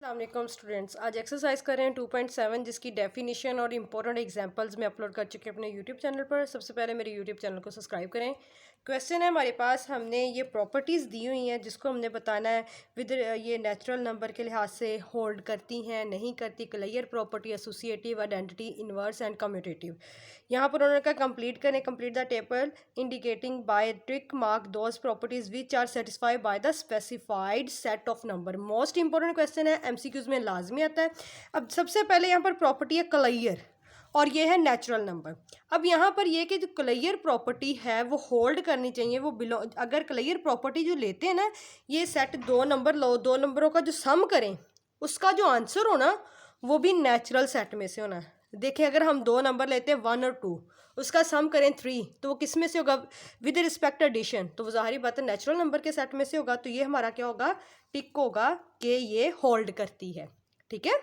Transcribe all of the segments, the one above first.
अस्सलाम स्टूडेंट्स, आज एक्सरसाइज कर रहे हैं 2.7 जिसकी डेफिनेशन और इंपॉर्टेंट एग्जांपल्स में अपलोड कर चुके हैं अपने यूट्यूब चैनल पर। सबसे पहले मेरे यूट्यूब चैनल को सब्सक्राइब करें। क्वेश्चन है हमारे पास, हमने ये प्रॉपर्टीज़ दी हुई हैं जिसको हमने बताना है विद ये नेचुरल नंबर के लिहाज से होल्ड करती हैं नहीं करती, clear property, associative, identity, inverse and commutative. यहाँ पर उन्होंने कहा कंप्लीट करें, complete the table indicating by tick mark those properties which are satisfied by the specified set of number. Most important question है, एमसीक्यूज में लाजमी आता है। अब सबसे पहले यहाँ पर प्रॉपर्टी है क्लियर और ये है नेचुरल नंबर। अब यहाँ पर ये कि जो क्लियर प्रॉपर्टी है वो होल्ड करनी चाहिए, वो बिलोंग, अगर क्लियर प्रॉपर्टी जो लेते हैं ना, ये सेट दो नंबर लो, दो नंबरों का जो सम करें उसका जो आंसर हो ना वो भी नेचुरल सेट में से होना है। देखिए अगर हम दो नंबर लेते हैं 1 और 2, उसका सम करें 3, तो वो किस में से होगा? विद रिस्पेक्ट एडिशन, तो वो ज़ाहिर बात है नेचुरल नंबर के सेट में से होगा। तो ये हमारा क्या होगा? टिक होगा कि ये होल्ड करती है। ठीक है।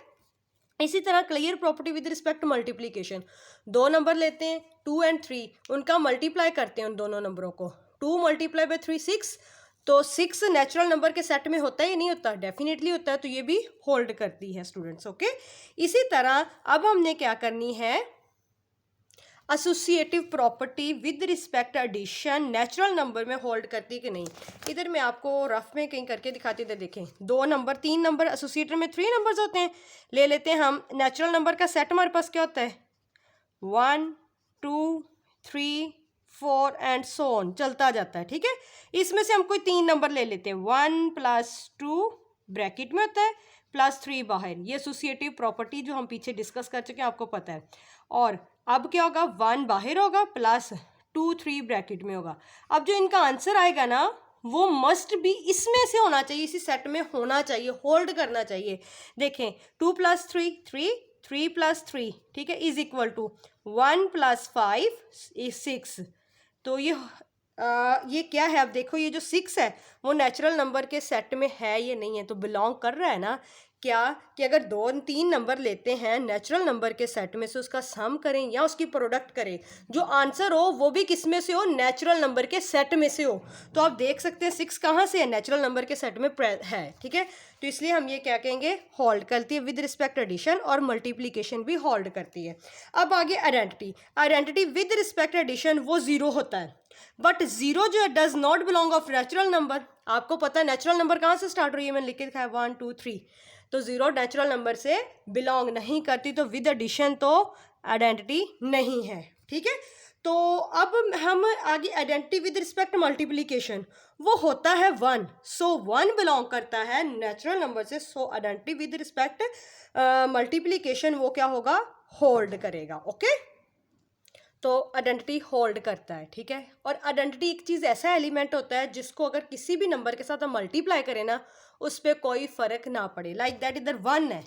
इसी तरह clear property with respect multiplication, दो नंबर लेते हैं 2 और 3, उनका मल्टीप्लाई करते हैं उन दोनों नंबरों को। 2 मल्टीप्लाई बाई 3 6, तो 6 नेचुरल नंबर के सेट में होता है या नहीं होता? डेफिनेटली होता है, तो ये भी होल्ड करती है स्टूडेंट्स। ओके। इसी तरह अब हमने क्या करनी है, associative property with respect addition, natural number में होल्ड करती कि नहीं। इधर मैं आपको रफ में कहीं करके दिखाती थी। देखें दो नंबर, तीन नंबर, एसोसिएटिव में 3 नंबर्स होते हैं। ले लेते हैं हम नेचुरल नंबर का सेट, हमारे पास क्या होता है 1 2 3 4 एंड सो ऑन, चलता जाता है। ठीक है। इसमें से हम कोई 3 नंबर ले लेते हैं, 1 + 2 ब्रैकेट में होता है +3 बाहर। ये एसोसिएटिव प्रॉपर्टी जो हम पीछे डिस्कस कर चुके हैं, आपको पता है। और अब क्या होगा, 1 बाहर होगा +2 3 ब्रैकेट में होगा। अब जो इनका आंसर आएगा ना वो मस्ट भी इसमें से होना चाहिए, इसी सेट में होना चाहिए, होल्ड करना चाहिए। देखें 2 + 3 3, 3 + 3, ठीक है, इज इक्वल टू 1 + 5 इज 6। तो ये क्या है? अब देखो ये जो 6 है वो नेचुरल नंबर के सेट में है ये नहीं है, तो बिलोंग कर रहा है ना। क्या कि अगर 2-3 नंबर लेते हैं नेचुरल नंबर के सेट में से, उसका सम करें या उसकी प्रोडक्ट करें, जो आंसर हो वो भी किस में से हो? नेचुरल नंबर के सेट में से हो। तो आप देख सकते हैं 6 कहाँ से है? नेचुरल नंबर के सेट में है। ठीक है। तो इसलिए हम ये क्या कहेंगे, होल्ड करती है विद रिस्पेक्ट एडिशन, और मल्टीप्लीकेशन भी होल्ड करती है। अब आगे identity, identity with respect addition वो 0 होता है, बट 0 जो है does not belong of natural number. आपको पता है नेचुरल नंबर कहाँ से स्टार्ट रही है, मैंने लिख के दिखाया 1 2 3, तो 0 नेचुरल नंबर से बिलोंग नहीं करती, तो विद एडिशन तो आइडेंटिटी नहीं है। ठीक है। तो अब हम आगे आइडेंटिटी विद रिस्पेक्ट मल्टीप्लीकेशन, वो होता है 1, सो 1 बिलोंग करता है नेचुरल नंबर से, सो आइडेंटिटी विद रिस्पेक्ट मल्टीप्लीकेशन वो क्या होगा? होल्ड करेगा। ओके। तो आइडेंटिटी होल्ड करता है। ठीक है। और आइडेंटिटी एक चीज़ ऐसा एलिमेंट होता है जिसको अगर किसी भी नंबर के साथ हम मल्टीप्लाई करें ना, उस पर कोई फ़र्क ना पड़े। लाइक दैट इधर 1 है,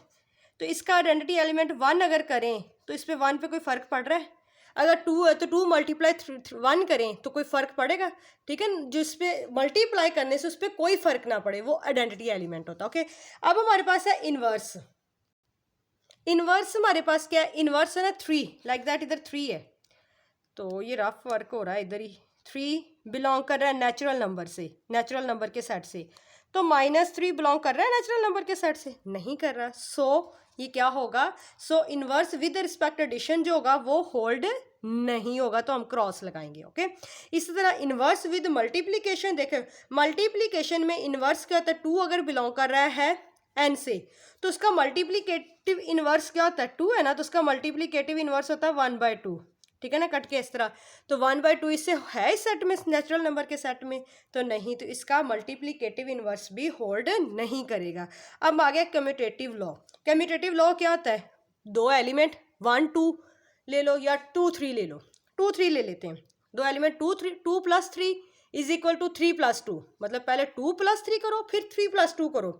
तो इसका आइडेंटिटी एलिमेंट 1 अगर करें तो इस पर 1 पे कोई फ़र्क पड़ रहा है? अगर 2 है तो 2 मल्टीप्लाई 1 करें तो कोई फ़र्क पड़ेगा? ठीक है। जिस पे मल्टीप्लाई करने से उस पर कोई फ़र्क ना पड़े, वो आइडेंटिटी एलिमेंट होता है। ओके। अब हमारे पास है इन्वर्स। इन्वर्स हमारे पास क्या है? इन्वर्स है ना 3, लाइक दैट इधर 3 है, तो ये रफ वर्क हो रहा है इधर ही। 3 बिलोंग कर रहा है नेचुरल नंबर से, नेचुरल नंबर के सेट से, तो -3 बिलोंग कर रहा है नेचुरल नंबर के सेट से? नहीं कर रहा। सो ये क्या होगा? सो इन्वर्स विद रिस्पेक्ट एडिशन जो होगा वो होल्ड नहीं होगा, तो हम क्रॉस लगाएंगे। ओके। इसी तरह इन्वर्स विद मल्टीप्लीकेशन, देखें मल्टीप्लीकेशन में इन्वर्स क्या होता है? 2 अगर बिलोंग कर रहा है n से, तो उसका मल्टीप्लीकेटिव इन्वर्स क्या होता है? 2 है ना, तो उसका मल्टीप्लीकेटिव इन्वर्स होता है 1/2। ठीक है ना, कट के इस तरह। तो 1/2 इससे है इस सेट में, नेचुरल नंबर के सेट में, तो नहीं, तो इसका मल्टीप्लिकेटिव इन्वर्स भी होल्ड नहीं करेगा। अब आ गया कम्यूटेटिव लॉ। कम्यूटेटिव लॉ क्या होता है? दो एलिमेंट 1 2 ले लो या 2 3 ले लो, 2 3 ले लेते हैं। दो एलिमेंट 2 3, 2 + 3 इज इक्वल टू 3 + 2, मतलब पहले 2 + 3 करो फिर 3 + 2 करो,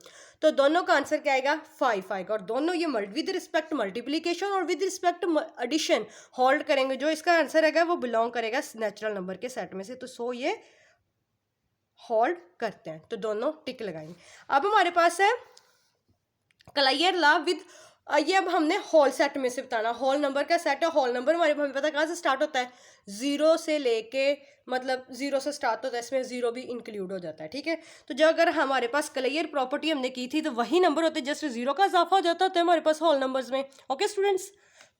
तो दोनों का आंसर क्या आएगा? 5 आएगा। और दोनों ये विद रिस्पेक्ट मल्टीप्लीकेशन और विद रिस्पेक्ट एडिशन होल्ड करेंगे। जो इसका आंसर आएगा वो बिलोंग करेगा नेचुरल नंबर के सेट में से, तो सो ये होल्ड करते हैं, तो दोनों टिक लगाएंगे। अब हमारे पास है क्लियर लॉ विद ये अब हमने होल सेट में से बताना, होल नंबर का सेट है, होल नंबर हमारे हमें पता कहाँ से स्टार्ट होता है, जीरो से लेके, मतलब जीरो से स्टार्ट होता है, इसमें जीरो भी इंक्लूड हो जाता है, ठीक है। तो जो अगर हमारे पास क्लियर प्रॉपर्टी हमने की थी तो वही नंबर होते, जस्ट जीरो का इजाफा हो जाता है हमारे पास होल नंबर्स में। ओके स्टूडेंट्स,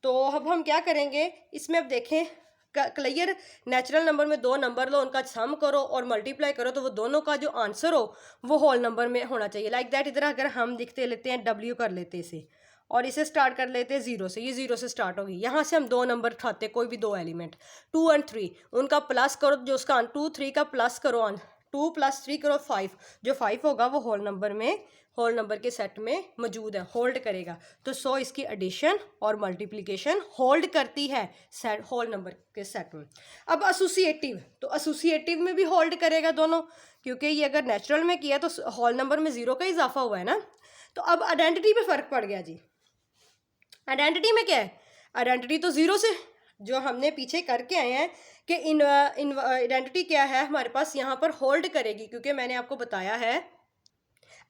तो अब हम क्या करेंगे इसमें, अब देखें क्लियर नेचुरल नंबर में दो नंबर लो, उनका सम करो और मल्टीप्लाई करो, तो वो दोनों का जो आंसर हो वो होल नंबर में होना चाहिए। लाइक दैट, इधर अगर हम लिखते लेते हैं डब्ल्यू कर लेते इसे, और इसे स्टार्ट कर लेते हैं जीरो से, ये जीरो से स्टार्ट होगी, यहाँ से हम दो नंबर उठाते हैं, कोई भी दो एलिमेंट 2 और 3, उनका प्लस करो, जो उसका 2 3 का प्लस करो, 2 + 3 करो 5, जो 5 होगा वो होल नंबर में, होल नंबर के सेट में मौजूद है, होल्ड करेगा। तो सो इसकी एडिशन और मल्टीप्लिकेशन होल्ड करती है सेट, होल नंबर के सेट में। अब एसोसिएटिव, तो एसोसिएटिव में भी होल्ड करेगा दोनों, क्योंकि ये अगर नेचुरल में किया तो होल नंबर में जीरो का इजाफा हुआ है ना। तो अब आइडेंटिटी पे फर्क पड़ गया जी। आइडेंटिटी में क्या है, आइडेंटिटी तो जीरो से जो हमने पीछे करके आए हैं कि इन आइडेंटिटी क्या है हमारे पास यहाँ पर होल्ड करेगी, क्योंकि मैंने आपको बताया है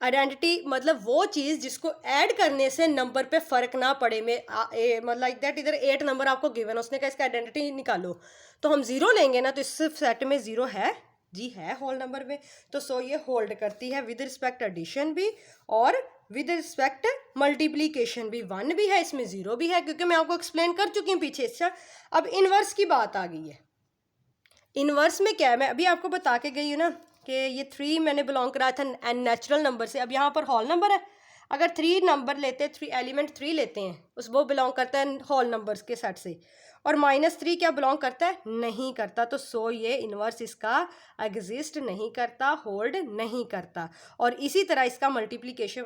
आइडेंटिटी मतलब वो चीज़ जिसको ऐड करने से नंबर पे फर्क ना पड़े। में मतलब लाइक दैट, इधर 8 नंबर आपको गिवन, उसने कहा इसका आइडेंटिटी निकालो, तो हम जीरो लेंगे ना, तो इस सेट में जीरो है जी, है होल नंबर में, तो सो ये होल्ड करती है विद रिस्पेक्ट एडिशन भी और विद रिस्पेक्ट मल्टीप्लीकेशन भी। 1 भी है इसमें, जीरो भी है, क्योंकि मैं आपको एक्सप्लेन कर चुकी हूँ पीछे। अच्छा, अब इनवर्स की बात आ गई है। इनवर्स में क्या है, मैं अभी आपको बता के गई हूँ ना कि ये 3 मैंने बिलोंग कराया था एंड नेचुरल नंबर से। अब यहाँ पर होल नंबर है, अगर 3 नंबर लेते हैं, 3 एलिमेंट 3 लेते हैं, उस वो बिलोंग करता है होल नंबर्स के सेट से, और -3 क्या बिलोंग करता है, नहीं करता, तो सो ये इनवर्स इसका एग्जिस्ट नहीं करता, होल्ड नहीं करता। और इसी तरह इसका मल्टीप्लीकेशन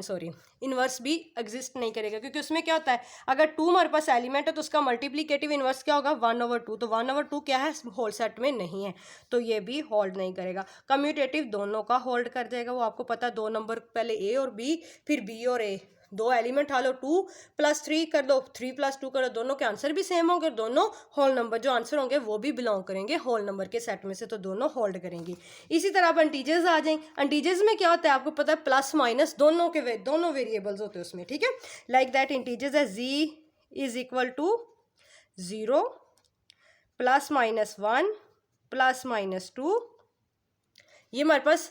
सॉरी इनवर्स भी एग्जिस्ट नहीं करेगा, क्योंकि उसमें क्या होता है, अगर 2 हमारे पास एलिमेंट है तो उसका मल्टीप्लीकेटिव इनवर्स क्या होगा, 1/2, तो 1/2 क्या है, होल सेट में नहीं है, तो ये भी होल्ड नहीं करेगा। कम्यूटेटिव दोनों का होल्ड कर जाएगा, वो आपको पता है, दो नंबर पहले ए और बी, फिर बी और ए, दो एलिमेंट हालो, 2 + 3 कर दो, 3 + 2 करो, दोनों के आंसर भी सेम होंगे, दोनों होल नंबर जो आंसर होंगे वो भी बिलोंग करेंगे होल नंबर के सेट में से, तो दोनों होल्ड करेंगी। इसी तरह अब इंटीजर्स आ जाएं। इंटीजर्स में क्या होता है आपको पता है, प्लस माइनस दोनों के दोनों वेरिएबल्स होते हैं उसमें, ठीक है। लाइक दैट इंटीजर्स है z = 0 +-1 +-2, ये हमारे पास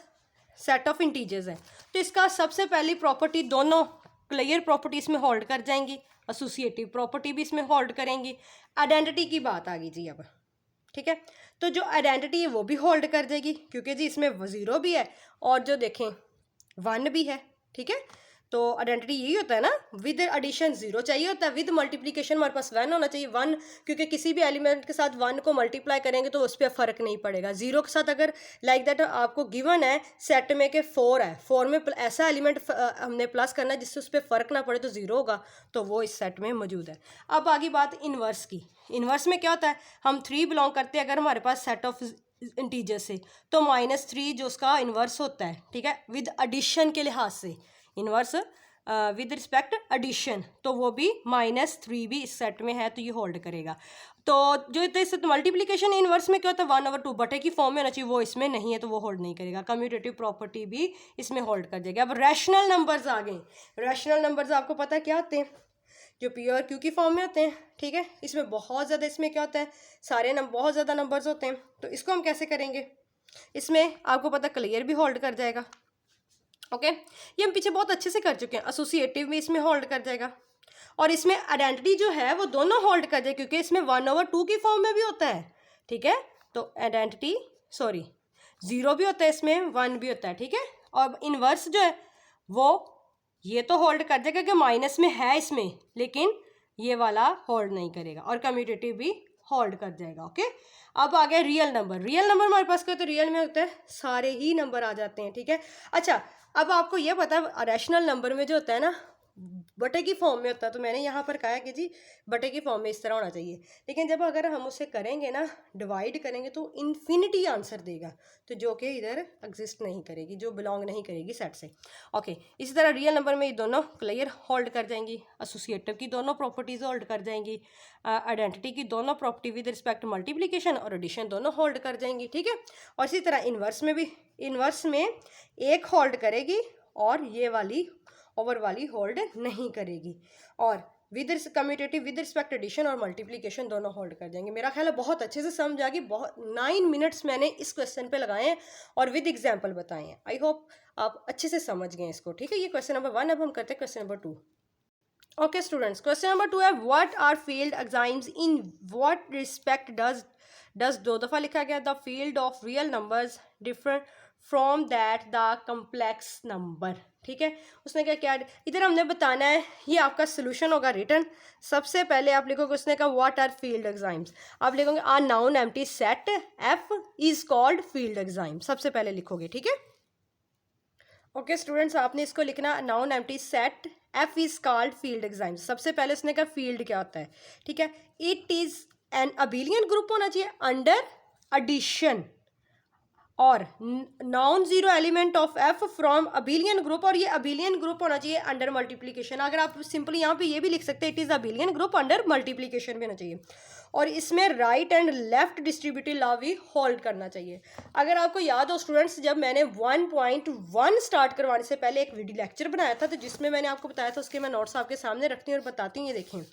सेट ऑफ इंटीजर्स है। तो इसका सबसे पहली प्रॉपर्टी, दोनों क्लियर प्रॉपर्टी इसमें होल्ड कर जाएंगी, एसोसिएटिव प्रॉपर्टी भी इसमें होल्ड करेंगी। आइडेंटिटी की बात आ गई जी अब, ठीक है। तो जो आइडेंटिटी है वो भी होल्ड कर जाएगी, क्योंकि जी इसमें 0 भी है और जो देखें 1 भी है, ठीक है। तो आइडेंटिटी यही होता है ना, विद एडिशन 0 चाहिए होता है, विद मल्टीप्लिकेशन हमारे पास 1 होना चाहिए। 1 क्योंकि किसी भी एलिमेंट के साथ 1 को मल्टीप्लाई करेंगे तो उस पर फ़र्क नहीं पड़ेगा। 0 के साथ अगर लाइक दैट आपको गिवन है सेट में कि 4 है, 4 में ऐसा एलिमेंट हमने प्लस करना है जिससे उस पर फ़र्क ना पड़े, तो 0 होगा, तो वो इस सेट में मौजूद है। अब आगे बात इनवर्स की। इनवर्स में क्या होता है, हम 3 बिलोंग करते हैं अगर हमारे पास सेट ऑफ इंटीजर से, तो -3 जो उसका इन्वर्स होता है, ठीक है, विद एडिशन के लिहाज से इन्वर्स विद रिस्पेक्ट एडिशन, तो वो भी -3 भी इस सेट में है, तो ये होल्ड करेगा। तो जो इस मल्टीप्लिकेशन इनवर्स में क्या होता है, 1/2 बटे की फॉर्म में होना चाहिए, वो इसमें नहीं है, तो वो होल्ड नहीं करेगा। कम्यूटेटिव प्रॉपर्टी भी इसमें होल्ड कर देगा। अब रैशनल नंबर्स आ गए। रैशनल नंबर्स आपको पता है क्या होते हैं, जो पी और क्यू की फॉर्म में होते हैं, ठीक है। इसमें बहुत ज़्यादा, इसमें क्या होता है, सारे बहुत ज़्यादा नंबर्स होते हैं, तो इसको हम कैसे करेंगे, इसमें आपको पता क्लियर भी होल्ड कर जाएगा, ओके। ये हम पीछे बहुत अच्छे से कर चुके हैं। एसोसिएटिव भी इसमें होल्ड कर जाएगा, और इसमें आइडेंटिटी जो है वो दोनों होल्ड कर जाए, क्योंकि इसमें 1/2 की फॉर्म में भी होता है, ठीक है। तो आइडेंटिटी 0 भी होता है इसमें, 1 भी होता है, ठीक है। और इनवर्स जो है वो ये तो होल्ड कर देगा कि माइनस में है इसमें, लेकिन ये वाला होल्ड नहीं करेगा, और कम्यूटेटिव भी होल्ड कर जाएगा, ओके। अब आ गया रियल नंबर। रियल नंबर हमारे पास क्या होता है, रियल में होता है सारे ही नंबर आ जाते हैं, ठीक है। अच्छा, अब आपको ये पता है रैशनल नंबर में जो होता है ना, बटे की फॉर्म में होता है, तो मैंने यहाँ पर कहा है कि जी बटे की फॉर्म में इस तरह होना चाहिए, लेकिन जब अगर हम उसे करेंगे ना, डिवाइड करेंगे, तो इन्फिनिटी आंसर देगा, तो जो कि इधर एग्जिस्ट नहीं करेगी, जो बिलोंग नहीं करेगी सेट से, ओके। इसी तरह रियल नंबर में ये दोनों क्लियर होल्ड कर जाएंगी, एसोसिएटिव की दोनों प्रॉपर्टीज होल्ड कर जाएंगी, आइडेंटिटी की दोनों प्रॉपर्टी विद रिस्पेक्ट मल्टीप्लिकेशन और एडिशन दोनों होल्ड कर जाएंगी, ठीक है। और इसी तरह इन्वर्स में भी, इन्वर्स में एक होल्ड करेगी और ये वाली ओवर वाली होल्ड नहीं करेगी, और with commutative with respect addition और मल्टीप्लिकेशन दोनों होल्ड कर जाएंगे। मेरा ख्याल है बहुत अच्छे से समझ आ गई। बहुत 9 मिनट्स मैंने इस क्वेश्चन पे लगाए हैं और विद एग्जाम्पल बताए हैं। आई होप आप अच्छे से समझ गए इसको, ठीक है। ये क्वेश्चन नंबर 1। अब हम करते हैं question number 2। Okay students, question number 2 है what are field exams in what respect does 2 दफ़ा लिखा गया the field of real numbers different from that the complex number, ठीक है। उसने क्या इधर हमने बताना है, ये आपका सोल्यूशन होगा रिटर्न। सबसे पहले आप लिखोगे उसने कहा व्हाट आर फील्ड एग्जाम्स, आप लिखोगे a noun empty set F is called field exam, सबसे पहले लिखोगे, ठीक है। ओके स्टूडेंट्स, आपने इसको लिखना noun empty set F is called field exam. सबसे पहले उसने कहा फील्ड क्या होता है, ठीक है। It is an abelian group होना चाहिए अंडर एडिशन, और non zero element of F from abelian group, और ये अबिलियन ग्रुप होना चाहिए अंडर मल्टीप्लिकेशन। अगर आप सिंपली यहाँ पे ये भी लिख सकते हैं it is abelian group under multiplication भी होना चाहिए, और इसमें right and left distributive law भी होल्ड करना चाहिए। अगर आपको याद हो स्टूडेंट्स, जब मैंने 1.1 स्टार्ट करवाने से पहले एक वीडियो लेक्चर बनाया था, तो जिसमें मैंने आपको बताया था, उसके मैं नोट्स आपके सामने रखती हूँ और बताती हूँ। ये देखें,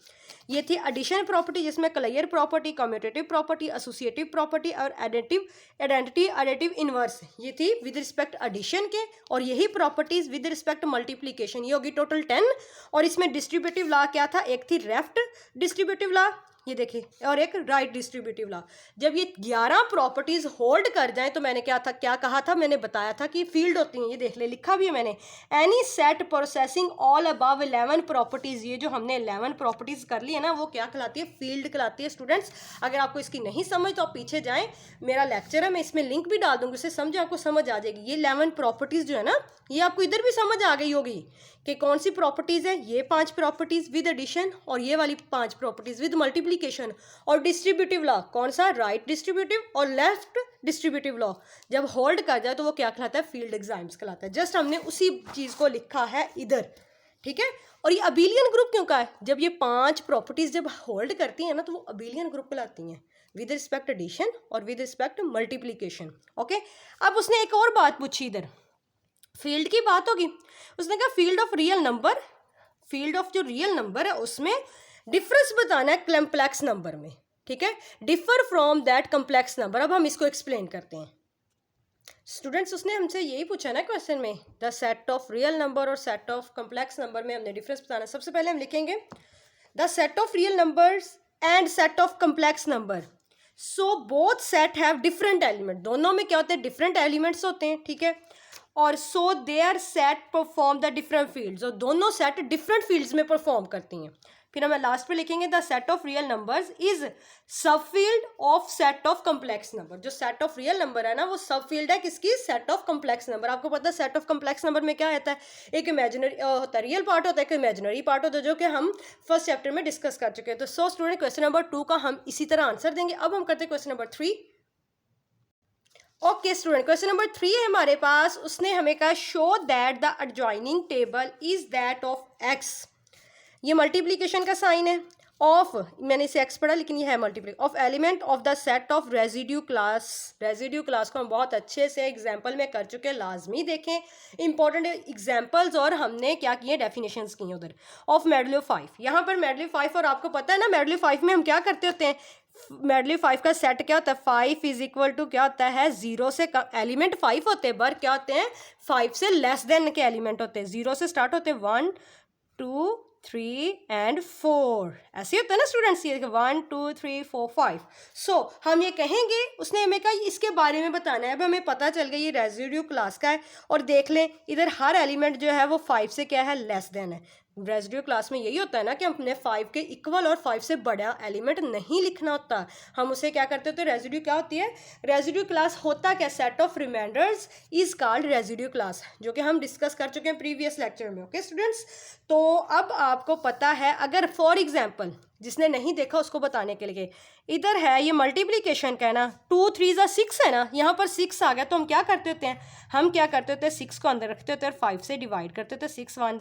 ये थी एडिशन प्रॉपर्टी, जिसमें clear property, commutative property, associative property और एडिटिव इनवर्स, ये थी विद रिस्पेक्ट एडिशन के, और यही प्रॉपर्टीज विद रिस्पेक्ट मल्टीप्लिकेशन, ये होगी टोटल 10। और इसमें डिस्ट्रीब्यूटिव लॉ क्या था, एक थी लेफ्ट डिस्ट्रीब्यूटिव लॉ, ये देखिए, और एक राइट डिस्ट्रीब्यूटिव लॉ। जब ये 11 प्रॉपर्टीज होल्ड कर जाएं तो मैंने क्या कहा था, मैंने बताया था कि फील्ड होती हैं। ये देख ले, लिखा भी है मैंने, any set processing all above 11 properties. ये जो हमने 11 प्रॉपर्टीज कर ली है ना, वो क्या कहलाती है, फील्ड कहलाती है स्टूडेंट्स। अगर आपको इसकी नहीं समझ तो आप पीछे जाएं, मेरा लेक्चर है, मैं इसमें लिंक भी डाल दूंगी, उसे समझे, आपको समझ आ जाएगी। ये 11 प्रॉपर्टीज जो है ना, ये आपको इधर भी समझ आ गई होगी कि कौन सी प्रॉपर्टीज है। ये 5 प्रॉपर्टीज विद एडिशन, और ये वाली 5 प्रॉपर्टीज विद मल्टीप्लिकेशन, और डिस्ट्रीब्यूटिव लॉ कौन सा, राइट डिस्ट्रीब्यूटिव और लेफ्ट डिस्ट्रीब्यूटिव लॉ जब होल्ड कर जाए तो वो क्या कहलाता है, फील्ड एग्जाम्स कहलाता है। जस्ट हमने उसी चीज़ को लिखा है इधर, ठीक है। और ये अबिलियन ग्रुप क्यों का है, जब ये 5 प्रॉपर्टीज जब होल्ड करती हैं ना, तो वो अबिलियन ग्रुप कहलाती हैं विद रिस्पेक्ट एडिशन और विद रिस्पेक्ट मल्टीप्लिकेशन। ओके, अब उसने एक और बात पूछी, इधर फील्ड की बात होगी। उसने कहा field of real number, field of जो रियल नंबर है उसमें डिफरेंस बताना है कॉम्प्लेक्स नंबर में, ठीक है, differ from that complex number. अब हम इसको एक्सप्लेन करते हैं स्टूडेंट्स। उसने हमसे यही पूछा ना क्वेश्चन में, the set of real number और सेट ऑफ कॉम्प्लेक्स नंबर में हमने डिफरेंस बताना है। सबसे पहले हम लिखेंगे the set of real numbers and set of complex number, so both set have different element. दोनों में क्या होते हैं, डिफरेंट एलिमेंट्स होते हैं, ठीक है। और so their set perform the different fields, और दोनों सेट डिफरेंट फील्ड्स में परफॉर्म करती हैं। फिर हमें लास्ट पे लिखेंगे the set of real numbers is subfield of set of complex number. जो सेट ऑफ रियल नंबर है ना, वो सब फील्ड है किसकी, सेट ऑफ कॉम्प्लेक्स नंबर। आपको पता है सेट ऑफ कॉम्प्लेक्स नंबर में क्या होता है, एक इमेजिनरी होता है, रियल पार्ट होता है, एक इमेजिनरी पार्ट होता है, जो कि हम फर्स्ट चैप्टर में डिस्कस कर चुके हैं। तो सो स्टूडेंट, क्वेश्चन नंबर 2 का हम इसी तरह आंसर देंगे। अब हम करते हैं question number 3। Okay student, question number 3 है हमारे पास। उसने हमें कहा show that the adjoining table is that of x. ये मल्टीप्लिकेशन का साइन है, ऑफ, मैंने इसे एक्स पढ़ा लेकिन ये है multiplication, of element of the set of residue class. Residue class को हम बहुत अच्छे से एग्जाम्पल में कर चुके हैं, लाजमी देखें इंपॉर्टेंट एग्जाम्पल्स, और हमने क्या किए, डेफिनेशंस की उधर। ऑफ मॉडुलो 5, यहाँ पर मॉडुलो 5, और आपको पता है ना मॉडुलो 5 में हम क्या करते होते हैं, मॉडुलो 5 का सेट क्या होता है, 5 इज इक्वल टू क्या होता है, 0 से एलिमेंट 5 होते हैं, बर क्या होते हैं, 5 से लेस देन के एलिमेंट होते हैं, 0 से स्टार्ट होते हैं, 1 2 3 एंड 4, ऐसे होता है ना स्टूडेंट्स, ये 1 2 3 4 5। सो हम ये कहेंगे, उसने हमें कहा इसके बारे में बताना है। अब हमें पता चल गया ये रेजिड्यू क्लास का है, और देख लें इधर हर एलिमेंट जो है वो 5 से क्या है, लेस देन है। रेजिड्यू क्लास में यही होता है ना कि हमने 5 के इक्वल और 5 से बड़ा एलिमेंट नहीं लिखना होता, हम उसे क्या करते होते हैं, रेजिड्यू क्या होती है, रेजिड्यू क्लास होता क्या, set of reminders is called residue class, जो कि हम डिस्कस कर चुके हैं प्रीवियस लेक्चर में। ओके स्टूडेंट्स, तो अब आपको पता है, अगर फॉर एग्जांपल जिसने नहीं देखा उसको बताने के लिए। इधर है ये मल्टीप्लिकेशन का है ना, 2 3 ज़ा 6 है ना, यहाँ पर 6 आ गया तो हम क्या करते होते हैं, हम क्या करते होते हैं 6 को अंदर रखते होते हैं और 5 से डिवाइड करते होते हैं। 6 1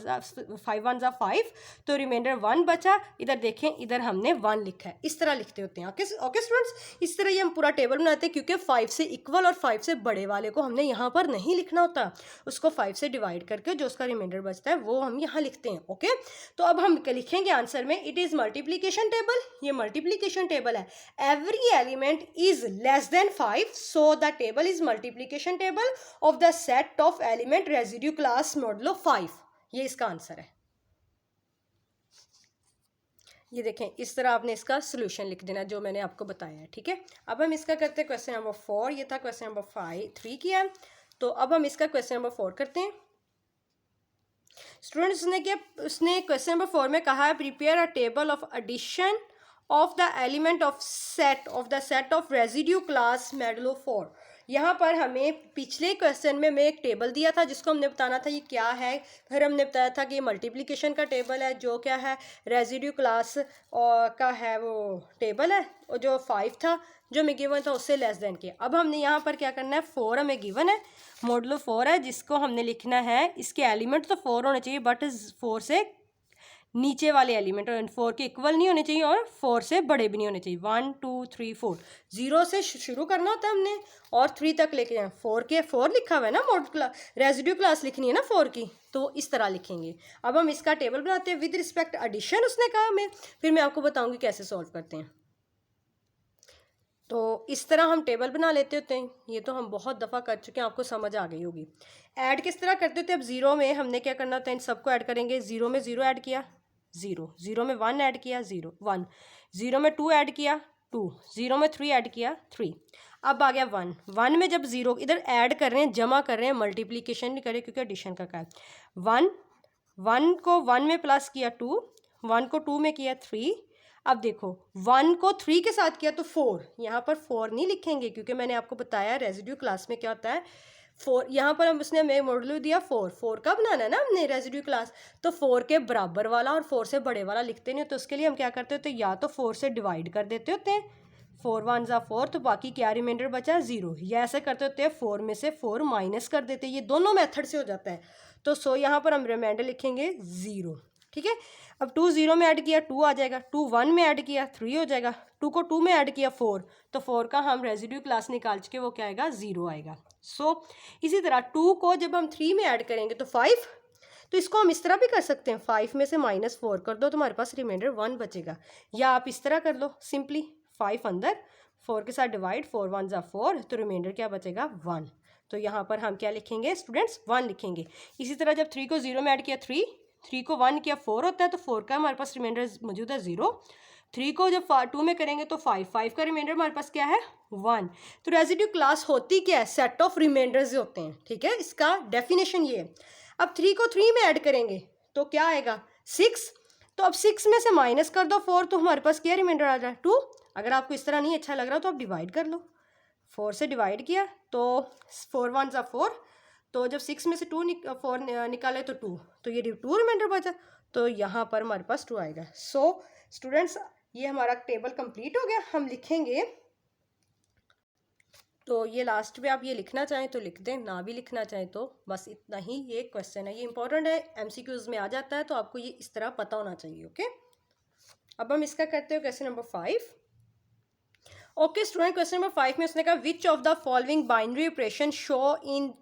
5 1 5 तो रिमाइंडर 1 बचा। इधर देखें, इधर हमने 1 लिखा है, इस तरह लिखते होते हैं। ओके स्टूडेंट्स, इस तरह ये हम पूरा टेबल बनाते हैं क्योंकि 5 से इक्वल और 5 से बड़े वाले को हमने यहाँ पर नहीं लिखना होता, उसको 5 से डिवाइड करके जो उसका रिमाइंडर बचता है वो हम यहाँ लिखते हैं। ओके, तो अब हम लिखेंगे आंसर में, इट इज़ मल्टीप्लिकेशन टेबल, ये मल्टीप्लिकेशन टेबल है। every element is less than 5, so the table is multiplication table of the set of element residue class modulo 5। ये इसका आंसर है। ये देखें, इस तरह आपने इसका सोल्यूशन लिख देना जो मैंने आपको बताया है। ठीक है, अब हम इसका करते हैं क्वेश्चन नंबर 4, ये था क्वेश्चन नंबर 3 किया है, तो अब हम इसका क्वेश्चन नंबर 4 करते हैं। स्टूडेंट्स उसने क्वेश्चन नंबर 4 में कहा है prepare a table of addition of the element of the set of residue class modulo 4। यहाँ पर हमें पिछले क्वेश्चन में एक टेबल दिया था जिसको हमने बताना था ये क्या है, फिर हमने बताया था कि मल्टीप्लिकेशन का टेबल है जो क्या है रेजिड्यू क्लास का है वो टेबल है, और जो 5 था जो हमें गिवन था उससे लेस देन किया। अब हमने यहाँ पर क्या करना है, 4 हमें गिवन है, मॉडुलो 4 है जिसको हमने लिखना है, इसके एलिमेंट तो 4 होने चाहिए बट 4 से नीचे वाले एलिमेंट 4 के इक्वल नहीं होने चाहिए और 4 से बड़े भी नहीं होने चाहिए। 1 2 3 4 0 से शुरू करना होता है हमने और 3 तक लेके जाए। 4 लिखा हुआ है ना, मॉडल क्लास रेजिड्यू क्लास लिखनी है ना 4 की, तो इस तरह लिखेंगे। अब हम इसका टेबल बनाते हैं विद रिस्पेक्ट एडिशन, उसने कहा हमें, फिर मैं आपको बताऊंगी कैसे सॉल्व करते हैं। तो इस तरह हम टेबल बना लेते होते हैं, ये तो हम बहुत दफ़ा कर चुके हैं, आपको समझ आ गई होगी। ऐड किस तरह करते होते हैं, अब 0 में हमने क्या करना होता है, इन सबको ऐड करेंगे। 0 में 0 ऐड किया 0, 0 में 1 ऐड किया 0 1, 0 में 2 ऐड किया 2, 0 में 3 ऐड किया 3। अब आ गया 1, 1 में जब 0 इधर ऐड कर रहे हैं, जमा कर रहे हैं, मल्टीप्लिकेशन नहीं कर रहे क्योंकि एडिशन का है। 1 को 1 में प्लस किया 2, 1 को 2 में किया 3। अब देखो 1 को 3 के साथ किया तो 4, यहाँ पर 4 नहीं लिखेंगे क्योंकि मैंने आपको बताया रेजिड्यू क्लास में क्या होता है 4। यहाँ पर हम उसने हमें मॉडुलो दिया 4 का बनाना है ना हमने रेजिड्यू क्लास, तो 4 के बराबर वाला और 4 से बड़े वाला लिखते नहीं, तो उसके लिए हम क्या करते होते हैं, या तो 4 से डिवाइड कर देते होते हैं, 4 1 ज़ा 4, तो बाकी क्या रिमाइंडर बचा 0, या ऐसे करते होते हैं 4 में से 4 माइनस कर देते हैं, ये दोनों मेथड से हो जाता है। तो यहाँ पर हम रिमाइंडर लिखेंगे 0। ठीक है, अब 2 0 में ऐड किया 2 आ जाएगा, 2 1 में ऐड किया 3 हो जाएगा, 2 को 2 में ऐड किया 4, तो 4 का हम रेजिड्यू क्लास निकाल के वो क्या आएगा 0 आएगा। इसी तरह 2 को जब हम 3 में ऐड करेंगे तो 5, तो इसको हम इस तरह भी कर सकते हैं, 5 में से -4 कर दो तो हमारे पास रिमाइंडर 1 बचेगा, या आप इस तरह कर लो सिंपली 5 अंदर 4 के साथ डिवाइड, 4 1 ज़ा 4, तो रिमाइंडर क्या बचेगा 1। तो यहाँ पर हम क्या लिखेंगे स्टूडेंट्स 1 लिखेंगे। इसी तरह जब 3 को 0 में ऐड किया 3 को 1 किया 4 होता है, तो 4 का हमारे पास रिमाइंडर मौजूद है 0। 3 को जब 2 में करेंगे तो 5 का रिमाइंडर हमारे पास क्या है 1। तो रेजिड्यू क्लास होती क्या है, सेट ऑफ रिमाइंडर्स होते हैं। ठीक है, इसका डेफिनेशन ये है। अब 3 को 3 में ऐड करेंगे तो क्या आएगा 6, तो अब 6 में से माइनस कर दो 4, तो हमारे पास क्या रिमाइंडर आ जाए 2। अगर आपको इस तरह नहीं अच्छा लग रहा तो आप डिवाइड कर लो, 4 से डिवाइड किया तो 4 1 ज़ा 4, तो जब 6 में से 4 निकाले तो 2, तो ये 2 रिमाइंडर बचा, तो यहाँ पर हमारे पास 2 आएगा। सो स्टूडेंट्स ये हमारा टेबल कंप्लीट हो गया। हम लिखेंगे, तो ये लास्ट में आप ये लिखना चाहें तो लिख दें, ना भी लिखना चाहें तो बस इतना ही। ये क्वेश्चन है, ये इंपॉर्टेंट है, MCQs में आ जाता है, तो आपको ये इस तरह पता होना चाहिए। ओके, अब हम इसका करते हैं question number 5। Okay student, question number 5 में उसने कहा which of the following binary operation show in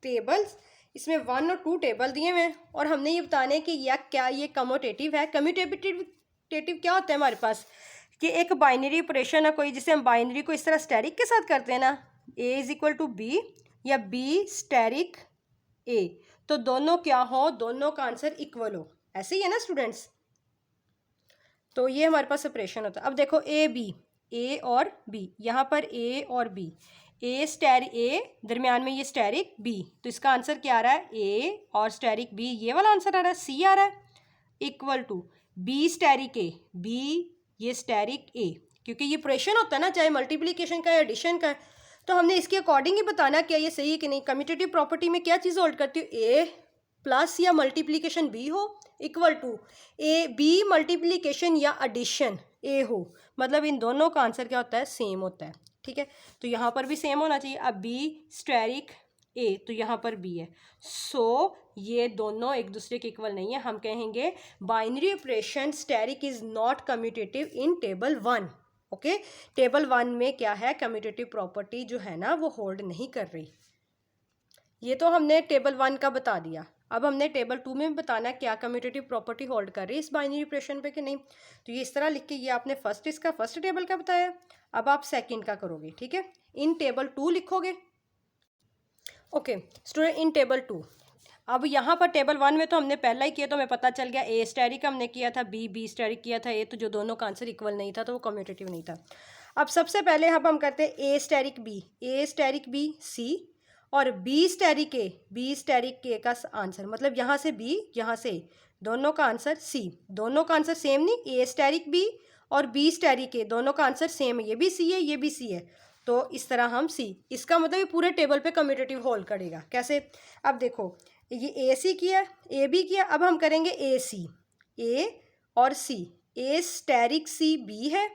tables. इसमें 1 और 2 टेबल दिए हुए हैं और हमने ये बताना है कि यह क्या ये कम्यूटेटिव है। कम्यूटेटिव क्या होता है हमारे पास कि एक बाइनरी ऑपरेशन है कोई, जिसे हम बाइनरी को इस तरह स्टैरिक के साथ करते हैं ना, A = B या B स्टैरिक A, तो दोनों क्या हो, दोनों का आंसर इक्वल हो, ऐसे ही है ना स्टूडेंट्स। तो ये हमारे पास ऑपरेशन होता है। अब देखो A और B, यहाँ पर A और B, A स्टैरिक A, दरमियान में ये स्टैरिक B, तो इसका आंसर क्या आ रहा है A और स्टैरिक B, ये वाला आंसर आ रहा है, C आ रहा है, equal to B asterisk A, B ये स्टैरिक A, क्योंकि ये ऑपरेशन होता है ना, चाहे मल्टीप्लिकेशन का या एडिशन का है, तो हमने इसके अकॉर्डिंग ही बताना क्या ये सही है कि नहीं। कम्यूटेटिव प्रॉपर्टी में क्या चीज़ होल्ड करती है, A प्लस या मल्टीप्लिकेशन बी हो equal to A B multiplication या एडिशन ए हो, मतलब इन दोनों का आंसर क्या होता है, सेम होता है। ठीक है, तो यहाँ पर भी सेम होना चाहिए। अब बी स्टेरिक ए, तो यहाँ पर बी है, सो ये दोनों एक दूसरे के इक्वल नहीं है। हम कहेंगे binary operation asterisk is not commutative in table 1। Okay, table 1 में क्या है, कम्यूटेटिव प्रॉपर्टी जो है ना वो होल्ड नहीं कर रही। ये तो हमने टेबल 1 का बता दिया। अब हमने टेबल 2 में बताना है क्या कम्यूटेटिव प्रॉपर्टी होल्ड कर रही है इस बाइनरी ऑपरेशन पे कि नहीं। तो ये इस तरह लिख के, ये आपने इसका फर्स्ट टेबल का बताया, अब आप सेकंड का करोगे। ठीक है, इन टेबल 2 लिखोगे। ओके स्टूडेंट, इन टेबल 2। अब यहाँ पर टेबल 1 में तो हमने पहला ही किया, तो हमें पता चल गया ए स्टेरिक हमने किया था, बी स्टेरिक किया था, ए, तो जो दोनों का आंसर इक्वल नहीं था तो वो कम्यूटेटिव नहीं था। अब सबसे पहले हम करते हैं ए स्टेरिक बी सी और बी स्टेरिक ए का आंसर, मतलब यहाँ से बी यहाँ से दोनों का आंसर सी। दोनों का आंसर सेम नहीं, ए स्टेरिक बी और बी स्टेरिक ए दोनों का आंसर सेम है, ये भी सी है ये भी सी है, तो इस तरह हम सी, इसका मतलब ये पूरे टेबल पे कम्यूटेटिव होल्ड करेगा। कैसे, अब देखो ये ए सी किया, ए बी किया, अब हम करेंगे ए सी, ए और सी, ए स्टेरिक सी बी है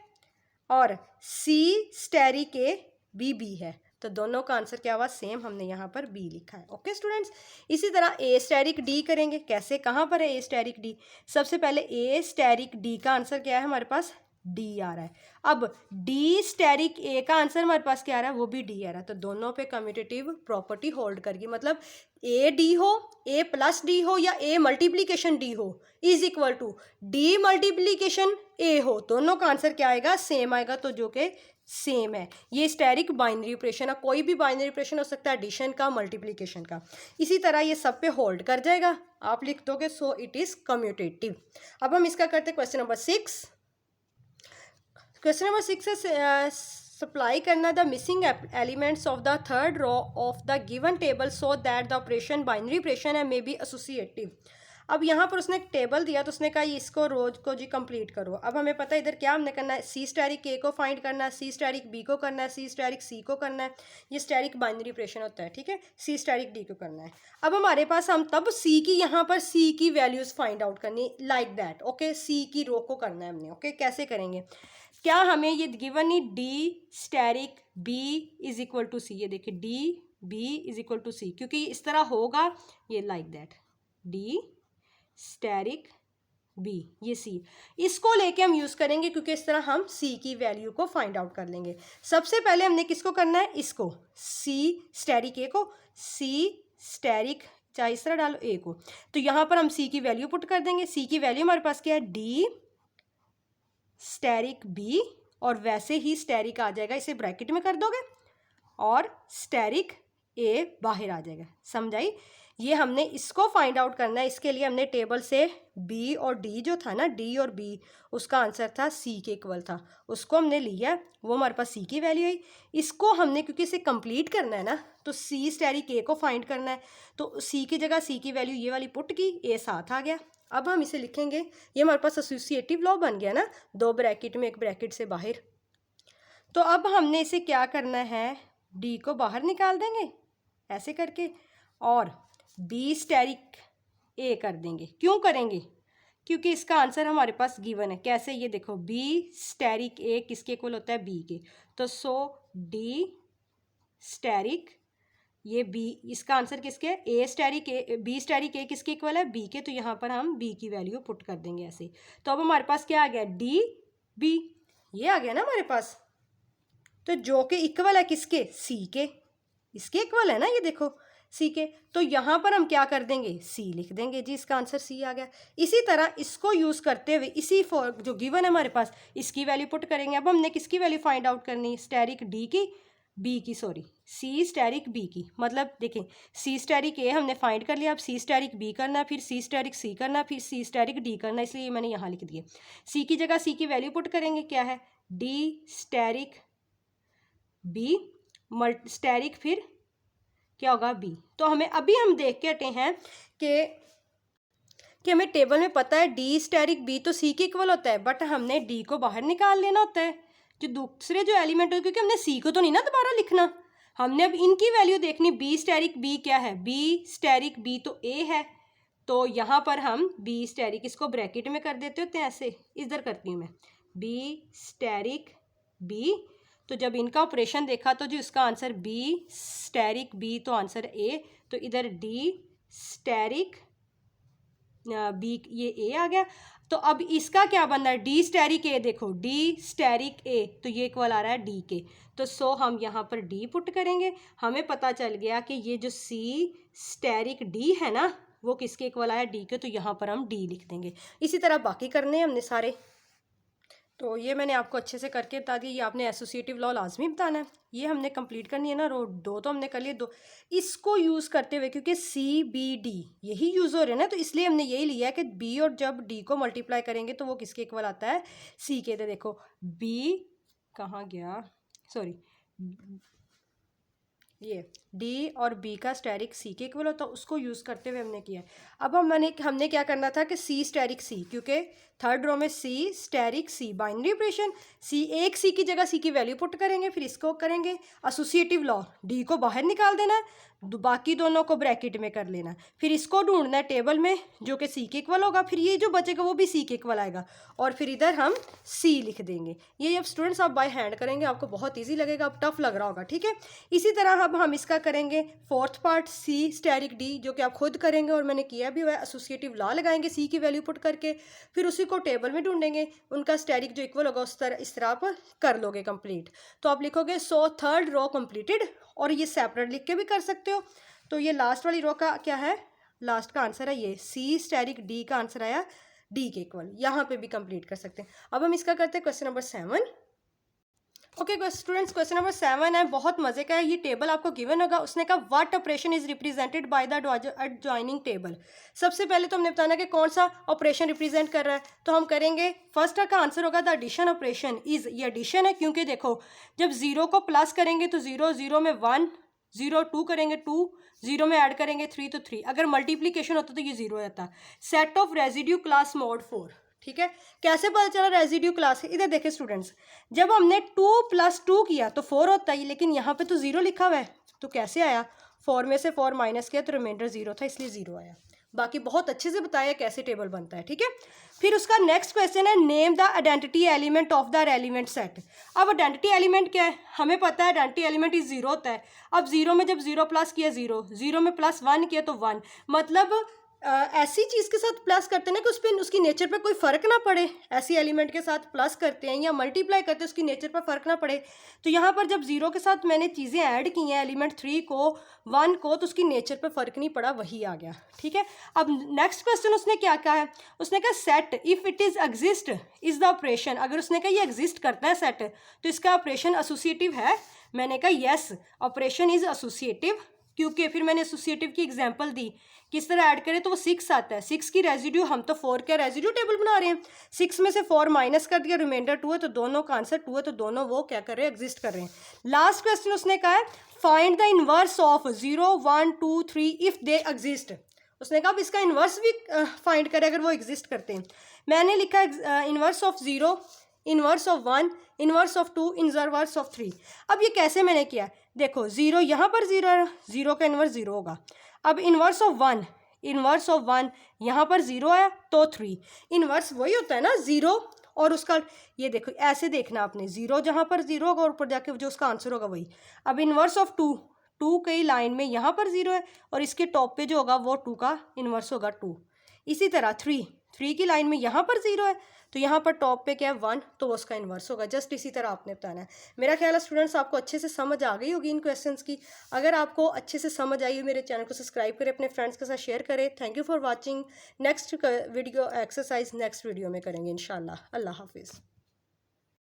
और सी स्टेरिक ए बी है, तो दोनों का आंसर क्या हुआ, सेम, हमने यहाँ पर बी लिखा है। ओके स्टूडेंट्स, इसी तरह ए स्टेरिक डी करेंगे। कैसे, कहाँ पर है ए स्टेरिक डी, सबसे पहले ए स्टेरिक डी का आंसर क्या है हमारे पास, डी आ रहा है। अब डी स्टेरिक ए का आंसर हमारे पास क्या आ रहा है, वो भी डी आ रहा है, तो दोनों पे कम्यूटेटिव प्रॉपर्टी होल्ड करगी, मतलब ए डी हो, ए प्लस डी हो या ए मल्टीप्लीकेशन डी हो is equal to D multiplication A हो, दोनों का आंसर क्या आएगा, सेम आएगा, तो जो कि सेम है। ये स्टेरिक बाइनरी ऑपरेशन है, कोई भी बाइनरी ऑपरेशन हो सकता है, एडिशन का, मल्टीप्लिकेशन का, इसी तरह ये सब पे होल्ड कर जाएगा, आप लिख दोगे, सो इट इज कम्यूटेटिव। अब हम इसका करते हैं क्वेश्चन नंबर 6। क्वेश्चन नंबर 6 है सप्लाई करना the missing elements of the third row of the given table so that the operation binary operation है मे बी एसोसिएटिव। अब यहाँ पर उसने एक टेबल दिया, तो उसने कहा इसको रोज को जी कंप्लीट करो। अब हमें पता है इधर क्या हमने करना है, सी स्टेरिक ए को फाइंड करना है, सी स्टेरिक बी को करना है, सी स्टेरिक सी को करना है, ये स्टेरिक बाइनरी ऑपरेशन होता है। ठीक है, सी स्टेरिक डी को करना है। अब हमारे पास हम तब सी की, यहाँ पर सी की वैल्यूज फाइंड आउट करनी, लाइक दैट। ओके, सी की रो को करना है हमने। ओके, कैसे करेंगे, क्या हमें ये गिवन ही D asterisk B is equal to C, ये देखिए D B is equal to C, क्योंकि इस तरह होगा ये like that, D asterisk B, ये सी, इसको लेके हम यूज करेंगे, क्योंकि इस तरह हम सी की वैल्यू को फाइंड आउट कर लेंगे। सबसे पहले हमने किसको करना है, इसको, सी स्टेरिक ए को, सी स्टेरिक, चाहे इस तरह डालो ए को, तो यहाँ पर हम सी की वैल्यू पुट कर देंगे। सी की वैल्यू हमारे पास क्या है, डी स्टेरिक बी, और वैसे ही स्टेरिक आ जाएगा, इसे ब्रैकेट में कर दोगे और स्टेरिक ए बाहर आ जाएगा। समझाई, ये हमने इसको फाइंड आउट करना है। इसके लिए हमने टेबल से बी और डी जो था ना, डी और बी, उसका आंसर था सी के इक्वल था, उसको हमने लिया, वो हमारे पास सी की वैल्यू आई। इसको हमने, क्योंकि इसे कंप्लीट करना है ना, तो सी स्टेरिक ए को फाइंड करना है, तो सी की जगह सी की वैल्यू ये वाली पुट की, ए साथ आ गया। अब हम इसे लिखेंगे, ये हमारे पास एसोसिएटिव लॉ बन गया ना, दो ब्रैकेट में एक ब्रैकेट से बाहर। तो अब हमने इसे क्या करना है, डी को बाहर निकाल देंगे ऐसे करके, और बी स्टेरिक ए कर देंगे। क्यों करेंगे, क्योंकि इसका आंसर हमारे पास गिवन है। कैसे, ये देखो, बी स्टेरिक ए किसके इक्वल होता है, बी के, तो सो डी स्टेरिक, ये बी, इसका आंसर किसके है, ए स्टेरिक ए, बी स्टेरिक ए किसके इक्वल है, बी के, तो यहाँ पर हम बी की वैल्यू पुट कर देंगे ऐसे। तो अब हमारे पास क्या आ गया, डी बी, ये आ गया ना हमारे पास, तो जो कि इक्वल है किसके, सी के, इसके इक्वल है ना, ये देखो सी के, तो यहाँ पर हम क्या कर देंगे, सी लिख देंगे जी, इसका आंसर सी आ गया। इसी तरह इसको यूज़ करते हुए, इसी फॉर जो गिवन है हमारे पास, इसकी वैल्यू पुट करेंगे। अब हमने किसकी वैल्यू फाइंड आउट करनी, स्टेरिक डी की, बी की, सॉरी, सी स्टेरिक बी की, मतलब देखें, सी स्टेरिक ए हमने फाइंड कर लिया, अब सी स्टेरिक बी करना, फिर सी स्टेरिक सी करना, फिर सी स्टेरिक डी करना, इसलिए मैंने यहाँ लिख दिया। सी की जगह सी की वैल्यू पुट करेंगे, क्या है, डी स्टेरिक बी स्टेरिक, फिर क्या होगा, बी। तो हमें अभी हम देख के हटे हैं कि हमें टेबल में पता है डी स्टेरिक बी तो सी के इक्वल होता है, बट हमने डी को बाहर निकाल लेना होता है, जो दूसरे जो एलिमेंट होते, क्योंकि हमने सी को तो नहीं ना दोबारा लिखना, हमने अब इनकी वैल्यू देखनी। बी स्टेरिक बी क्या है, बी स्टेरिक बी तो ए है, तो यहाँ पर हम बी स्टेरिक इसको ब्रैकेट में कर देते होते हैं, ऐसे इधर करती हूँ मैं, बी स्टेरिक बी। तो जब इनका ऑपरेशन देखा तो जो इसका आंसर बी स्टेरिक बी, तो आंसर ए, तो इधर डी स्टेरिक बी, ये ए आ गया। तो अब इसका क्या बन रहा है, डी स्टेरिक ए, देखो डी स्टेरिक ए, तो ये इक्वल आ रहा है डी के। तो सो हम यहाँ पर डी पुट करेंगे, हमें पता चल गया कि ये जो सी स्टेरिक डी है ना वो किसके इक्वल आया, डी के। तो यहाँ पर हम डी लिख देंगे। इसी तरह बाकी करने हैं हमने सारे। तो ये मैंने आपको अच्छे से करके बता दिया। ये आपने एसोसिएटिव लॉ लाजमी बताना है। ये हमने कंप्लीट करनी है ना, रो दो तो हमने कर लिए, दो इसको यूज़ करते हुए, क्योंकि सी बी डी यही यूज़ हो रहे हैं ना, तो इसलिए हमने यही लिया है कि बी और जब डी को मल्टीप्लाई करेंगे तो वो किसके इक्वल आता है, सी के। तो देखो बी कहाँ गया, सॉरी, ये डी और बी का स्टेरिक सी के इक्वल होता है, उसको यूज़ करते हुए हमने किया है। अब हमने क्या करना था कि सी स्टेरिक सी, क्योंकि थर्ड रो में सी स्टेरिक सी बाइनरी ऑपरेशन, सी एक सी की जगह सी की वैल्यू पुट करेंगे, फिर इसको करेंगे एसोसिएटिव लॉ, डी को बाहर निकाल देना है, बाकी दोनों को ब्रैकेट में कर लेना, फिर इसको ढूंढना है टेबल में जो कि सी के इक्वल होगा, फिर ये जो बचेगा वो भी सी के इक्वल आएगा, और फिर इधर हम सी लिख देंगे। ये अब स्टूडेंट्स आप बाय हैंड करेंगे, आपको बहुत ईजी लगेगा, अब टफ लग रहा होगा, ठीक है। इसी तरह अब हम इसका करेंगे फोर्थ पार्ट, सी स्टेरिक डी, जो कि आप खुद करेंगे और मैंने किया भी हुआ है। एसोसिएटिव लॉ लगाएंगे सी की वैल्यू पुट करके, फिर उसी को टेबल में ढूंढेंगे, उनका स्टेरिक जो इक्वल होगा इस तरह आप कर लोगे कंप्लीट। तो आप लिखोगे सो थर्ड रो कंप्लीटेड, और ये सेपरेट लिख के भी कर सकते हो। तो ये लास्ट वाली रो का क्या है, लास्ट का आंसर है ये सी स्टेरिक डी का आंसर आया डी के इक्वल, यहाँ पे भी कंप्लीट कर सकते हैं। अब हम इसका करते हैं question number 7। Okay students, question number 7 है, बहुत मजे का है। ये टेबल आपको गिवन होगा, उसने कहा what operation is represented by the adjoining table. सबसे पहले तो हमने बताना कि कौन सा ऑपरेशन रिप्रेजेंट कर रहा है, तो हम करेंगे फर्स्ट का आंसर होगा द एडिशन ऑपरेशन इज, ये एडिशन है, क्योंकि देखो जब जीरो को प्लस करेंगे तो जीरो, जीरो में 1, 0 2 करेंगे 2, 0 में ऐड करेंगे 3 तो 3, अगर मल्टीप्लीकेशन होता तो ये 0 हो जाता। Set of residue class mode 4, ठीक है। कैसे पता चला रेजिड्यू क्लास है, इधर देखें स्टूडेंट्स, जब हमने 2 + 2 किया तो 4 होता है, लेकिन यहाँ पे तो 0 लिखा हुआ है, तो कैसे आया, 4 में से 4 माइनस किया तो रिमाइंडर 0 था, इसलिए 0 आया। बाकी बहुत अच्छे से बताया कैसे टेबल बनता है, ठीक है। फिर उसका नेक्स्ट क्वेश्चन है name the identity element of the element set. अब आइडेंटिटी एलिमेंट क्या है, हमें पता है आइडेंटिटी एलिमेंट इज 0 होता है। अब 0 में जब 0 प्लस किया 0, 0 में +1 किया तो 1, मतलब ऐसी चीज़ के साथ प्लस करते हैं ना कि उस पर उसकी नेचर पे कोई फ़र्क ना पड़े, ऐसी एलिमेंट के साथ प्लस करते हैं या मल्टीप्लाई करते हैं उसकी नेचर पर फ़र्क ना पड़े। तो यहाँ पर जब 0 के साथ मैंने चीज़ें ऐड की हैं, एलिमेंट 3 को 1 को, तो उसकी नेचर पे फ़र्क नहीं पड़ा, वही आ गया, ठीक है। अब नेक्स्ट क्वेश्चन उसने क्या कहा है, उसने कहा set if it is exist is the operation. अगर उसने कहा ये एग्जिस्ट करता है सेट, तो इसका ऑपरेशन एसोसिएटिव है। मैंने कहा येस ऑपरेशन इज़ एसोसिएटिव, क्योंकि फिर मैंने एसोसिएटिव की एग्जांपल दी, किस तरह ऐड करें तो वो 6 आता है। 6 की रेजिड्यू, हम तो 4 का रेजिड्यू टेबल बना रहे हैं, 6 में से 4 माइनस कर दिया, रिमाइंडर 2 है, तो दोनों का आंसर 2 है, तो दोनों वो क्या कर रहे हैं, एग्जिस्ट कर रहे हैं। लास्ट क्वेश्चन उसने कहा है find the inverse of 0 1 2 3 if they exist. उसने कहा अब इसका इन्वर्स भी फाइंड करें अगर वो एग्जिस्ट करते हैं। मैंने लिखा inverse of 0, inverse of 1, inverse of 2, inverse of 3। अब ये कैसे मैंने किया, देखो 0 यहाँ पर 0 है, 0 का इन्वर्स 0 होगा। अब इन्वर्स ऑफ 1, इन्वर्स ऑफ 1 यहाँ पर 0 आया तो 3, इन्वर्स वही होता है ना 0, और उसका ये देखो ऐसे देखना आपने, 0 जहाँ पर 0 होगा और ऊपर जाके जो उसका आंसर होगा वही। अब इन्वर्स ऑफ 2, 2 कई लाइन में यहाँ पर 0 है और इसके टॉप पे जो होगा वो 2 का इन्वर्स होगा 2। इसी तरह 3 की लाइन में यहाँ पर 0 है तो यहाँ पर टॉप पे क्या है 1, तो वो उसका इन्वर्स होगा। जस्ट इसी तरह आपने बताना है। मेरा ख्याल है स्टूडेंट्स आपको अच्छे से समझ आ गई होगी इन क्वेश्चंस की। अगर आपको अच्छे से समझ आई हो मेरे चैनल को सब्सक्राइब करें, अपने फ्रेंड्स के साथ शेयर करें। Thank you for watching. Next video exercise next video में करेंगे इंशाल्लाह। अल्लाह हाफिज़।